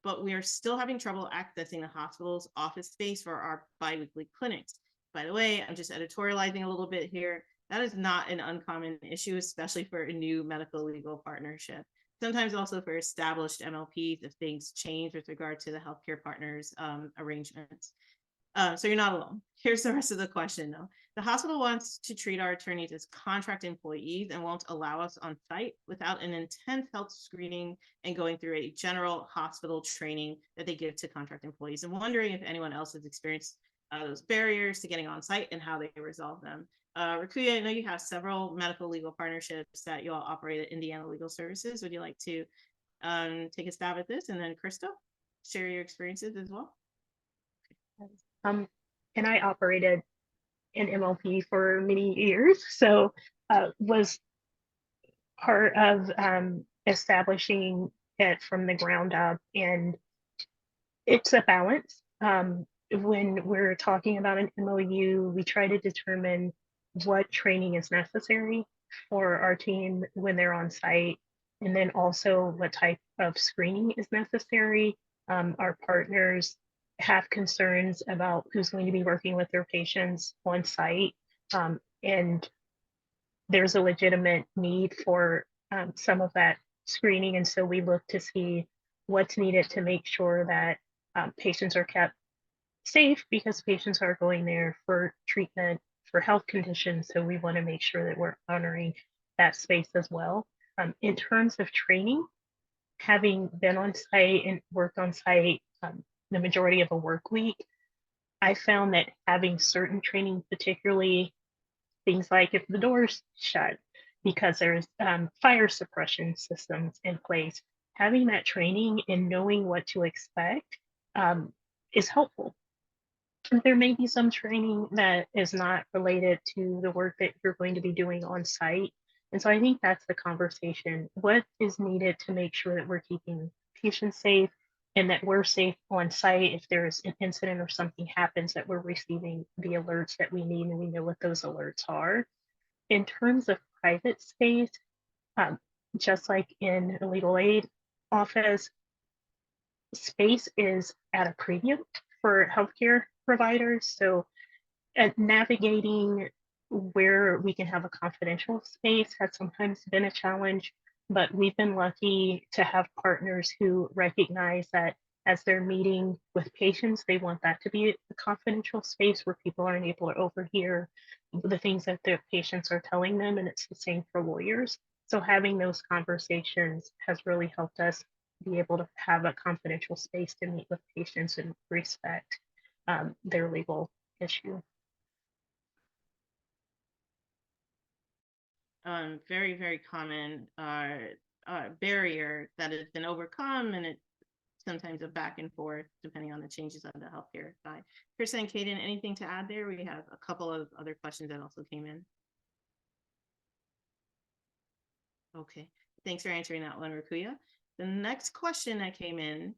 but we are still having trouble accessing the hospital's office space for our biweekly clinics. By the way, I'm just editorializing a little bit here. That is not an uncommon issue, especially for a new medical legal partnership. Sometimes also for established MLPs if things change with regard to the healthcare partners arrangements. So you're not alone. Here's the rest of the question though. The hospital wants to treat our attorneys as contract employees and won't allow us on site without an intense health screening and going through a general hospital training that they give to contract employees. I'm wondering if anyone else has experienced those barriers to getting on site and how they resolve them. Rakuya, I know you have several medical legal partnerships that you all operate at Indiana Legal Services. Would you like to take a stab at this? And then Krista, share your experiences as well. And I operated an MLP for many years, so was part of establishing it from the ground up, and it's a balance. When we're talking about an MOU, we try to determine what training is necessary for our team when they're on site, and then also what type of screening is necessary. Our partners have concerns about who's going to be working with their patients on site, and there's a legitimate need for some of that screening, and so we look to see what's needed to make sure that patients are kept safe, because patients are going there for treatment for health conditions, so we want to make sure that we're honoring that space as well. In terms of training, having been on site and worked on site the majority of a work week, I found that having certain training, particularly things like if the door's shut because there's fire suppression systems in place, having that training and knowing what to expect is helpful. There may be some training that is not related to the work that you're going to be doing on site. And so I think that's the conversation. What is needed to make sure that we're keeping patients safe and that we're safe on site if there's an incident or something happens, that we're receiving the alerts that we need and we know what those alerts are. In terms of private space, just like in a legal aid office, space is at a premium for healthcare providers. So navigating where we can have a confidential space has sometimes been a challenge, but we've been lucky to have partners who recognize that as they're meeting with patients, they want that to be a confidential space where people aren't able to overhear the things that their patients are telling them. And it's the same for lawyers. So having those conversations has really helped us be able to have a confidential space to meet with patients and respect their legal issue. Very, very common barrier that has been overcome, and it's sometimes a back and forth depending on the changes on the healthcare side. Krista and Kaden, anything to add there? We have a couple of other questions that also came in. Okay, thanks for answering that one, Rakuya. The next question that came in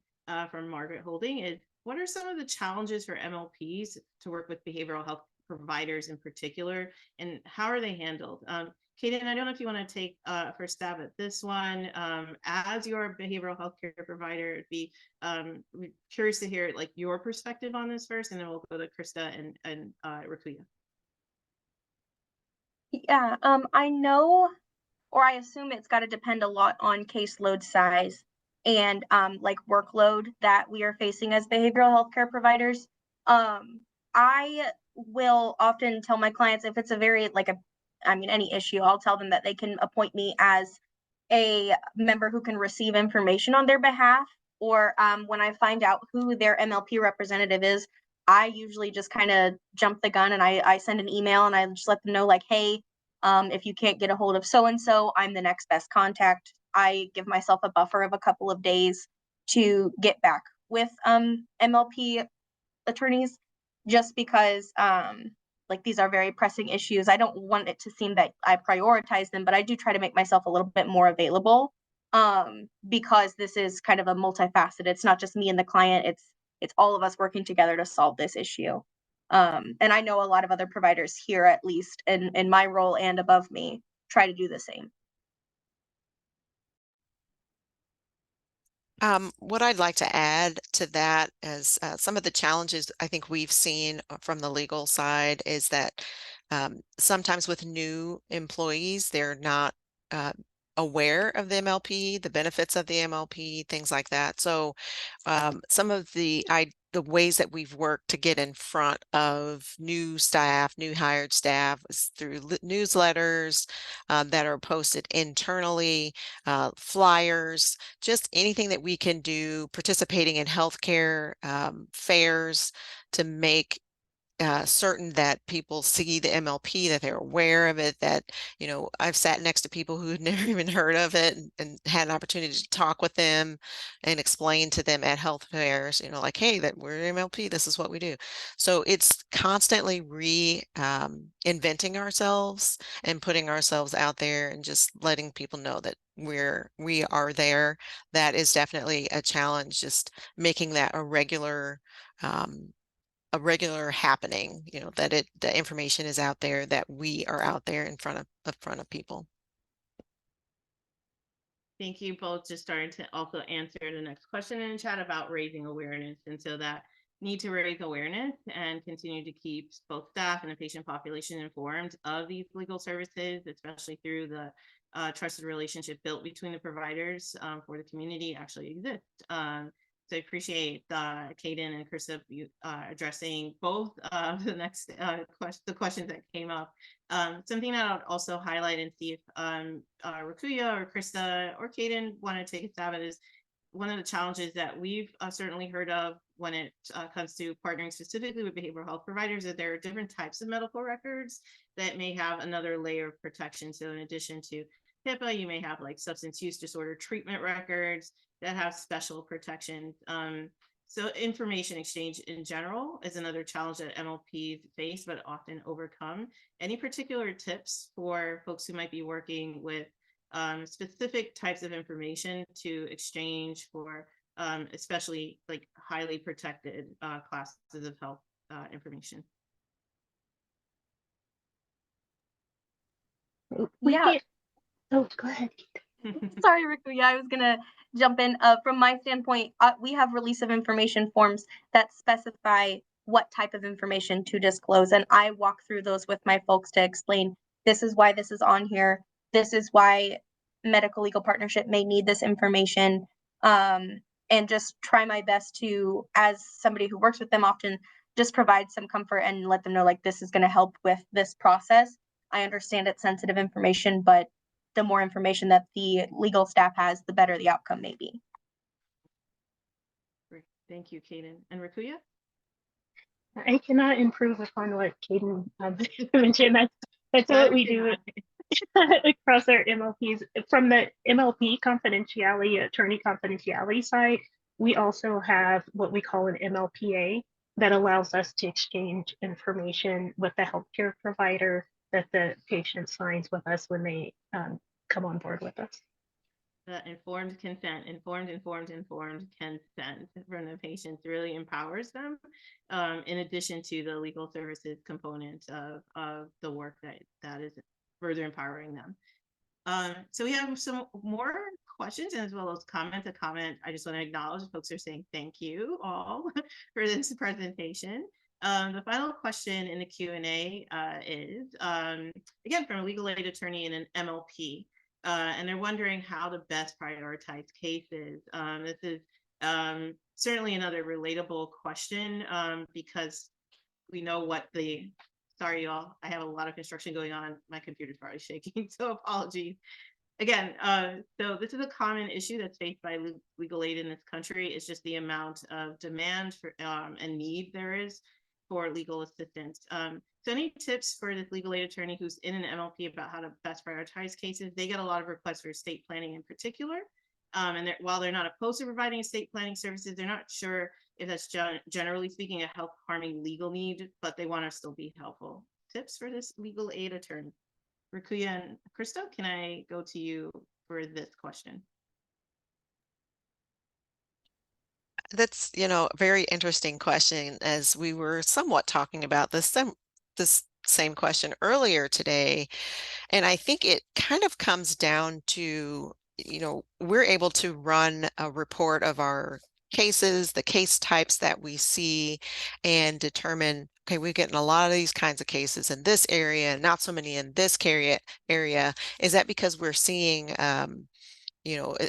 from Margaret Holding is, what are some of the challenges for MLPs to work with behavioral health providers in particular, and how are they handled? Kaden, I don't know if you want to take first stab at this one. As your behavioral health care provider, it'd be curious to hear like your perspective on this first, and then we'll go to Krista and Rakuya. Yeah, I know, or I assume it's got to depend a lot on caseload size and like workload that we are facing as behavioral health care providers. I will often tell my clients if it's a very any issue, I'll tell them that they can appoint me as a member who can receive information on their behalf. Or when I find out who their MLP representative is, I usually just kind of jump the gun and I send an email and I just let them know like, hey, if you can't get a hold of so-and-so, I'm the next best contact. I give myself a buffer of a couple of days to get back with MLP attorneys, just because like these are very pressing issues. I don't want it to seem that I prioritize them, but I do try to make myself a little bit more available because this is kind of a multifaceted. It's not just me and the client. It's all of us working together to solve this issue. And I know a lot of other providers here, at least in my role and above me, try to do the same. What I'd like to add to that is some of the challenges I think we've seen from the legal side is that sometimes with new employees, they're not aware of the MLP, the benefits of the MLP, things like that. So some of the ways that we've worked to get in front of new staff, new hired staff, is through newsletters that are posted internally, flyers, just anything that we can do, participating in healthcare fairs to make certain that people see the MLP, that they're aware of it, that, you know, I've sat next to people who'd never even heard of it and had an opportunity to talk with them and explain to them at health fairs, you know, like, hey, that we're MLP, this is what we do. So it's constantly inventing ourselves and putting ourselves out there and just letting people know that we are there. That is definitely a challenge, just making that a regular happening, you know, that the information is out there, that we are out there in front of people. Thank you both. Just starting to also answer the next question in the chat about raising awareness. And so that need to raise awareness and continue to keep both staff and the patient population informed of these legal services, especially through the trusted relationship built between the providers for the community actually exists. So I appreciate Kaden and Krista you addressing both the next the questions that came up. Something that I'll also highlight and see if Rakuya or Krista or Kaden want to take a stab at is one of the challenges that we've certainly heard of when it comes to partnering specifically with behavioral health providers, that there are different types of medical records that may have another layer of protection. So in addition to HIPAA, you may have like substance use disorder treatment records that have special protection. So information exchange in general is another challenge that MLPs face, but often overcome. Any particular tips for folks who might be working with specific types of information to exchange for especially like highly protected classes of health information? Yeah. Oh, go ahead. Sorry, Rikuya, I was gonna jump in. From my standpoint, we have release of information forms that specify what type of information to disclose, and I walk through those with my folks to explain this is why this is on here. This is why medical legal partnership may need this information, and just try my best to, as somebody who works with them often, just provide some comfort and let them know like this is going to help with this process. I understand it's sensitive information, but the more information that the legal staff has, the better the outcome may be. Great. Thank you, Kaden. And Rakuya? I cannot improve upon what Kaden mentioned. That's what we do across our MLPs. From the MLP confidentiality, attorney confidentiality side, we also have what we call an MLPA that allows us to exchange information with the healthcare provider that the patient signs with us when they come on board with us. Informed consent, informed consent from the patients really empowers them, in addition to the legal services component of the work that is further empowering them. So we have some more questions as well as comment. I just want to acknowledge folks are saying thank you all for this presentation. The final question in the Q&A is, again, from a legal aid attorney and an MLP. And they're wondering how to best prioritize cases. This is certainly another relatable question because we know what sorry, y'all, I have a lot of construction going on. My computer's probably shaking, so apologies. Again, so this is a common issue that's faced by legal aid in this country. It's just the amount of demand for and need there is for legal assistance. So any tips for this legal aid attorney who's in an MLP about how to best prioritize cases? They get a lot of requests for estate planning in particular. And while they're not opposed to providing estate planning services, they're not sure if that's generally speaking a health harming legal need, but they want to still be helpful. Tips for this legal aid attorney? Rakuya and Krista, can I go to you for this question? That's, a very interesting question, as we were somewhat talking about this same question earlier today. And I think it kind of comes down to, we're able to run a report of our cases, the case types that we see, and determine, okay, we're getting a lot of these kinds of cases in this area, not so many in this area. Is that because we're seeing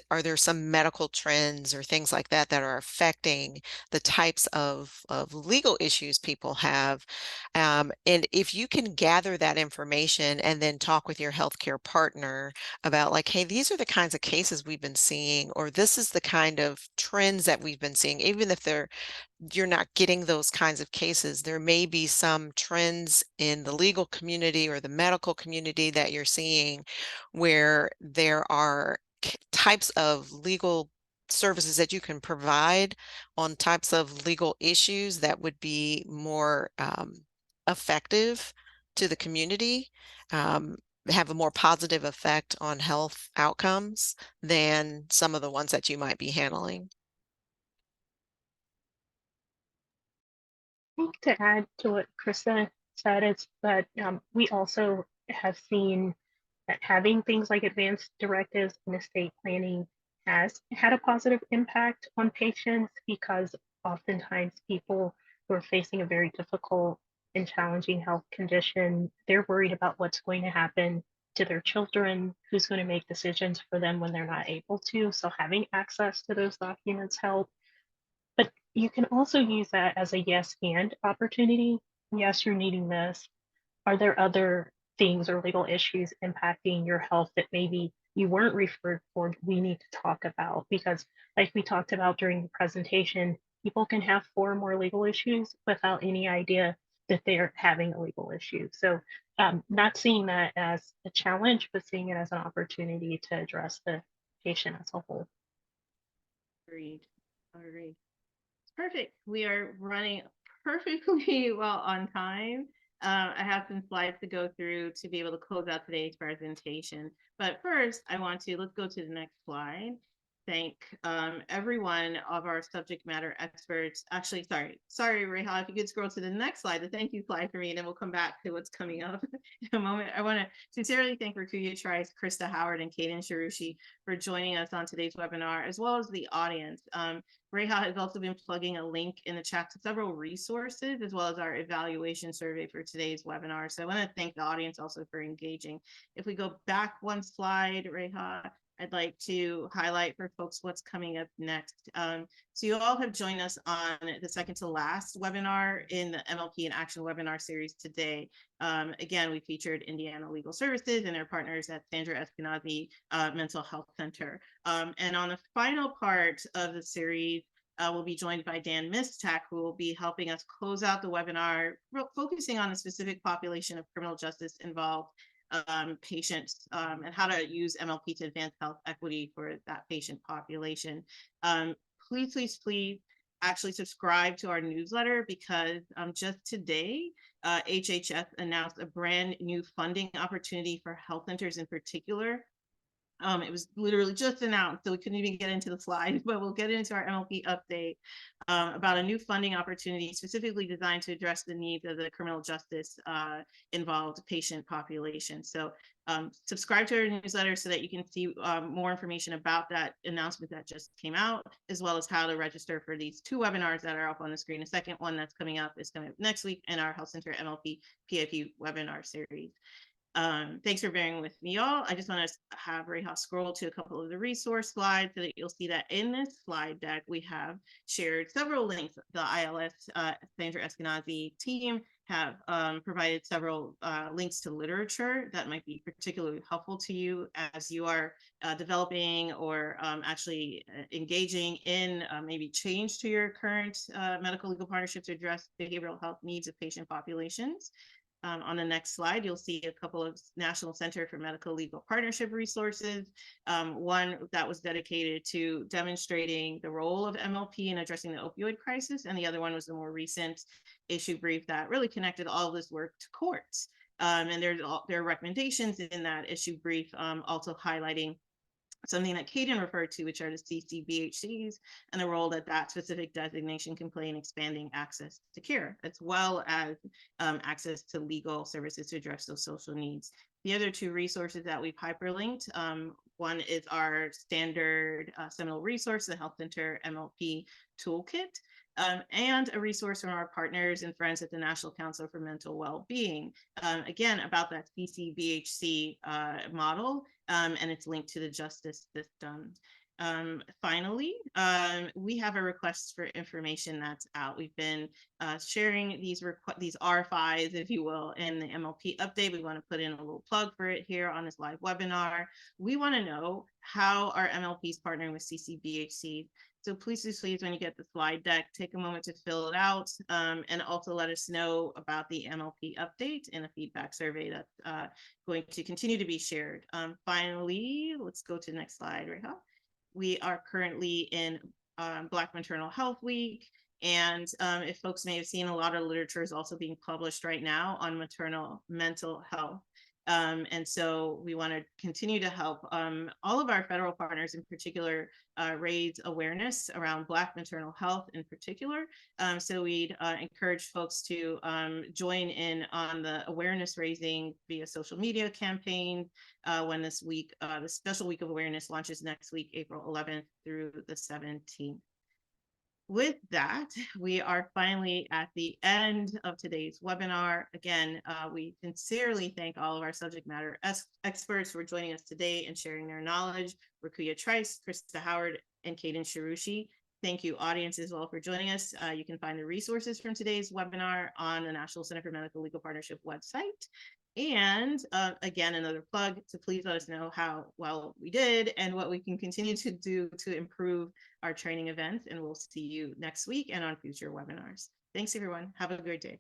are there some medical trends or things like that that are affecting the types of legal issues people have? And if you can gather that information and then talk with your healthcare partner about like, hey, these are the kinds of cases we've been seeing, or this is the kind of trends that we've been seeing, even if you're not getting those kinds of cases, there may be some trends in the legal community or the medical community that you're seeing where there are types of legal services that you can provide on types of legal issues that would be more effective to the community, have a more positive effect on health outcomes than some of the ones that you might be handling. I think to add to what Krista said is that we also have seen that having things like advanced directives and estate planning has had a positive impact on patients, because oftentimes people who are facing a very difficult and challenging health condition, they're worried about what's going to happen to their children, who's going to make decisions for them when they're not able to. So having access to those documents help. You can also use that as a yes and opportunity. Yes, you're needing this. Are there other things or legal issues impacting your health that maybe you weren't referred for, we need to talk about? Because, like we talked about during the presentation, people can have 4 or more legal issues without any idea that they're having a legal issue. So, not seeing that as a challenge, but seeing it as an opportunity to address the patient as a whole. Agreed. Agreed. Perfect. We are running perfectly well on time. I have some slides to go through to be able to close out today's presentation. But first, let's go to the next slide. Thank every one of our subject matter experts. Actually, sorry, Reha, if you could scroll to the next slide, the thank you slide for me, and then we'll come back to what's coming up in a moment. I want to sincerely thank Rukuya Trice, Krista Howard, and Kaden Sharushi for joining us on today's webinar, as well as the audience. Reha has also been plugging a link in the chat to several resources, as well as our evaluation survey for today's webinar. So I want to thank the audience also for engaging. If we go back one slide, Reha, I'd like to highlight for folks what's coming up next. So you all have joined us on the second to last webinar in the MLP in Action webinar series today. Again, we featured Indiana Legal Services and their partners at Sandra Eskenazi Mental Health Center. And on the final part of the series, we'll be joined by Dan Mistak, who will be helping us close out the webinar, focusing on the specific population of criminal justice involved patients and how to use MLP to advance health equity for that patient population. Please actually subscribe to our newsletter, because just today, HHS announced a brand new funding opportunity for health centers in particular. It was literally just announced, so we couldn't even get into the slides, but we'll get into our MLP update about a new funding opportunity specifically designed to address the needs of the criminal justice involved patient population. So subscribe to our newsletter so that you can see more information about that announcement that just came out, as well as how to register for these 2 webinars that are up on the screen. The second one that's coming up is coming up next week in our Health Center MLP PIP webinar series. Thanks for bearing with me, y'all. I just want to have Reha scroll to a couple of the resource slides so that you'll see that in this slide deck, we have shared several links. The ILS Sandra Eskenazi team have provided several links to literature that might be particularly helpful to you as you are developing or actually engaging in maybe change to your current medical legal partnerships to address behavioral health needs of patient populations. On the next slide, you'll see a couple of National Center for Medical Legal Partnership resources. One that was dedicated to demonstrating the role of MLP in addressing the opioid crisis, and the other one was the more recent issue brief that really connected all of this work to courts. And there are recommendations in that issue brief also highlighting something that Kaden referred to, which are the CCBHCs and the role that that specific designation can play in expanding access to care, as well as access to legal services to address those social needs. The other 2 resources that we've hyperlinked, one is our standard seminal resource, the Health Center MLP Toolkit, and a resource from our partners and friends at the National Council for Mental Wellbeing, again, about that CCBHC model, and it's linked to the justice system. Finally, we have a request for information that's out. We've been sharing these RFIs, if you will, in the MLP update. We want to put in a little plug for it here on this live webinar. We want to know how our MLPs partnering with CCBHC. So please, when you get the slide deck, take a moment to fill it out, and also let us know about the MLP update in a feedback survey that's going to continue to be shared. Finally, let's go to the next slide, Reha. We are currently in Black Maternal Health Week, and if folks may have seen, a lot of literature is also being published right now on maternal mental health. And so we want to continue to help all of our federal partners in particular raise awareness around Black maternal health in particular. So we'd encourage folks to join in on the awareness raising via social media campaign when this week, the special week of awareness launches next week, April 11th through the 17th. With that, we are finally at the end of today's webinar. Again, we sincerely thank all of our subject matter experts for joining us today and sharing their knowledge. Rukuya Trice, Krista Howard, and Kaden Sharushi. Thank you, audience, as well, for joining us. You can find the resources from today's webinar on the National Center for Medical Legal Partnership website. And again, another plug to please let us know how well we did and what we can continue to do to improve our training events. And we'll see you next week and on future webinars. Thanks, everyone. Have a great day.